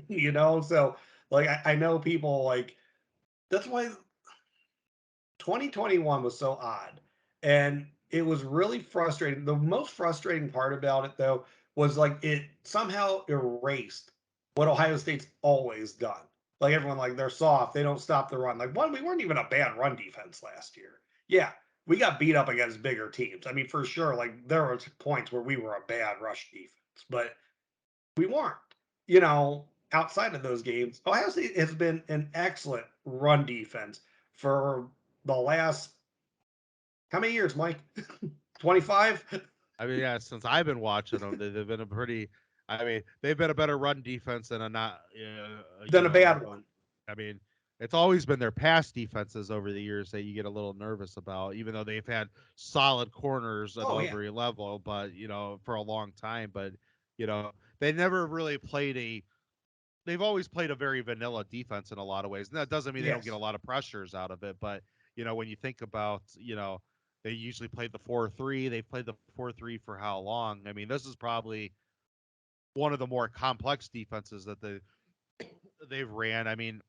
Speaker 1: Yeah.
Speaker 2: So like I know people like that's why 2021 was so odd. And it was really frustrating. The most frustrating part about it, though, was like it somehow erased what Ohio State's always done. Like everyone, like they're soft, they don't stop the run. Like one, we weren't even a bad run defense last year. Yeah, we got beat up against bigger teams. I mean, for sure, like there were points where we were a bad rush defense, but we weren't. Outside of those games, Ohio State has been an excellent run defense for the last how many years, Mike? 25?
Speaker 1: I mean, yeah, since I've been watching them, they've been a pretty. I mean, they've been a better run defense than a not.
Speaker 2: Then a bad one.
Speaker 1: I mean, it's always been their pass defenses over the years that you get a little nervous about, even though they've had solid corners at
Speaker 2: Oh yeah.
Speaker 1: every level, but for a long time. But they never really played a. They've always played a very vanilla defense in a lot of ways, and that doesn't mean they don't get a
Speaker 2: Yes.
Speaker 1: lot of pressures out of it. But when you think about they usually played the 4-3. They've played the 4-3 for how long? I mean, this is probably one of the more complex defenses that they've ran. I mean,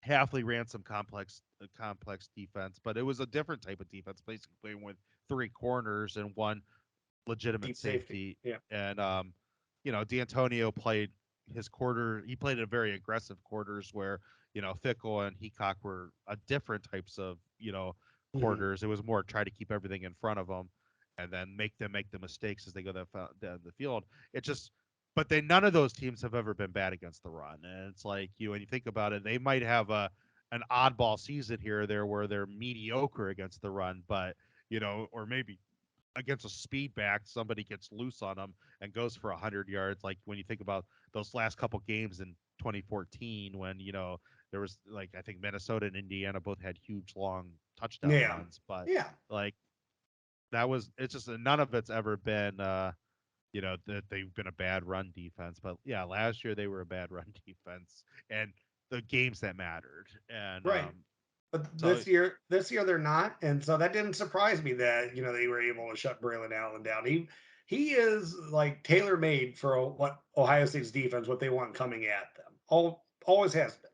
Speaker 1: Halfley ran some complex defense, but it was a different type of defense, basically with three corners and one legitimate
Speaker 2: Deep safety.
Speaker 1: safety.
Speaker 2: Yeah.
Speaker 1: And D'Antonio played his quarter. He played a very aggressive quarters where Fickle and Heacock were a different types of
Speaker 2: Mhm.
Speaker 1: quarters. It was more try to keep everything in front of them, and then make them make the mistakes as they go down the field. It just but they none of those teams have ever been bad against the run. And it's like when you think about it, they might have an oddball season here or there where they're mediocre against the run, but or maybe against a speed back, somebody gets loose on them and goes for 100 yards. Like when you think about those last couple games in 2014, when there was like I think Minnesota and Indiana both had huge long touchdown
Speaker 2: Yeah.
Speaker 1: runs, but
Speaker 2: Yeah.
Speaker 1: like that was it's just none of it's ever been that they've been a bad run defense. But yeah, last year they were a bad run defense and the games that mattered. And
Speaker 2: Right. But
Speaker 1: so
Speaker 2: this year they're not, and so that didn't surprise me that they were able to shut Braylon Allen down. He is like tailor made for what Ohio State's defense, what they want coming at them. Always has been.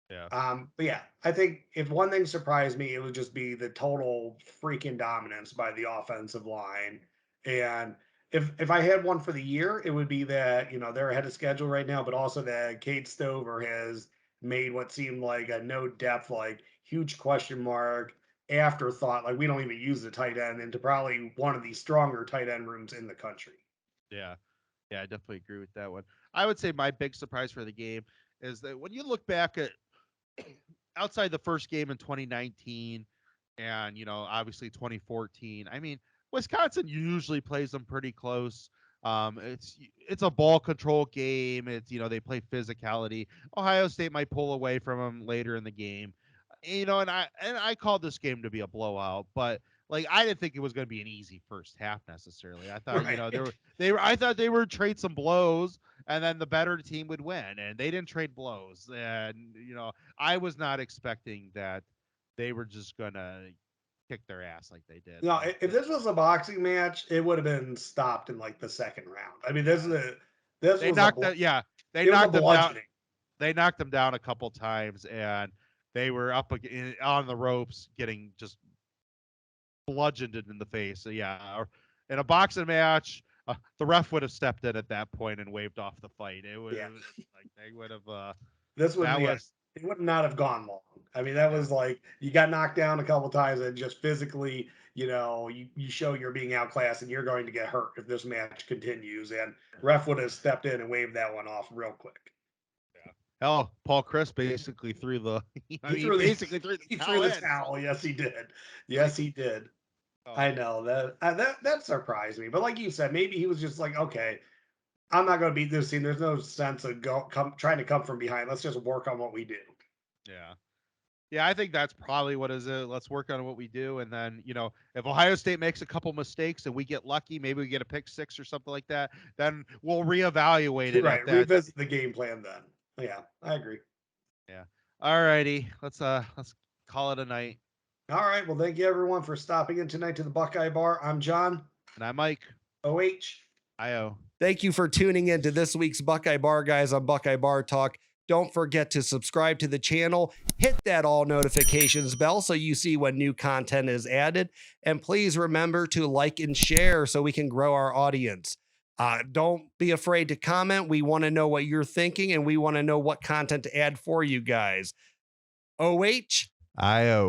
Speaker 1: yeah,
Speaker 2: But yeah, I think if one thing surprised me, it would just be the total freaking dominance by the offensive line. And if I had one for the year, it would be that they're ahead of schedule right now, but also that Kate Stover has made what seemed like a no depth, like huge question mark afterthought. Like we don't even use the tight end into probably one of the stronger tight end rooms in the country.
Speaker 1: yeah. Yeah, I definitely agree with that one. I would say my big surprise for the game is that when you look back at outside the first game in 2019 and obviously 2014, I mean, Wisconsin usually plays them pretty close. It's a ball control game. It's they play physicality. Ohio State might pull away from them later in the game. And I called this game to be a blowout, but like I didn't think it was going to be an easy first half necessarily. I thought
Speaker 2: Right.
Speaker 1: I thought they would trade some blows and then the better team would win, and they didn't trade blows. And I was not expecting that they were just gonna kick their ass like they did.
Speaker 2: No,
Speaker 1: Like
Speaker 2: if this was a boxing match, it would have been stopped in like the second round. I mean,
Speaker 1: yeah,
Speaker 2: this
Speaker 1: they
Speaker 2: was a
Speaker 1: knocked that. Yeah, they
Speaker 2: it was a
Speaker 1: knocked them down.
Speaker 2: bludgeoning.
Speaker 1: they knocked them down a couple times, and they were on the ropes, getting just bludgeoned in the face. So yeah, in a boxing match, the ref would have stepped in at that point and waved off the fight. It was
Speaker 2: Yeah.
Speaker 1: like they would have.
Speaker 2: This would,
Speaker 1: That
Speaker 2: yeah,
Speaker 1: was
Speaker 2: it would not have gone long. I mean, that
Speaker 1: yeah,
Speaker 2: was like you got knocked down a couple times and just physically, you show you're being outclassed and you're going to get hurt if this match continues. And ref would have stepped in and waved that one off real quick.
Speaker 1: yeah. Hell, Paul Chris basically threw the
Speaker 2: He
Speaker 1: he
Speaker 2: threw the
Speaker 1: basically threw the
Speaker 2: he threw
Speaker 1: towel
Speaker 2: the
Speaker 1: in.
Speaker 2: towel.
Speaker 1: So
Speaker 2: Yes, he did.
Speaker 1: like,
Speaker 2: Yes, he did.
Speaker 1: oh,
Speaker 2: I know that surprised me. But like you said, maybe he was just like, okay, I'm not going to beat this team. There's no sense of trying to come from behind. Let's just work on what we do.
Speaker 1: yeah. Yeah, I think that's probably what is it. Let's work on what we do, and then if Ohio State makes a couple mistakes and we get lucky, maybe we get a pick six or something like that, then we'll reevaluate it
Speaker 2: Right.
Speaker 1: at that.
Speaker 2: Revisit the game plan then. Yeah, I agree.
Speaker 1: Yeah. All righty, let's call it a night.
Speaker 2: All right. Well, thank you everyone for stopping in tonight to the Buckeye Bar. I'm John.
Speaker 1: And I'm Mike.
Speaker 2: OH.
Speaker 1: IO.
Speaker 3: Thank you for tuning in to this week's Buckeye Bar Guys on Buckeye Bar Talk. Don't forget to subscribe to the channel, hit that all notifications bell so you see when new content is added. And please remember to like and share so we can grow our audience. Don't be afraid to comment. We want to know what you're thinking and we want to know what content to add for you guys. OH.
Speaker 1: IO.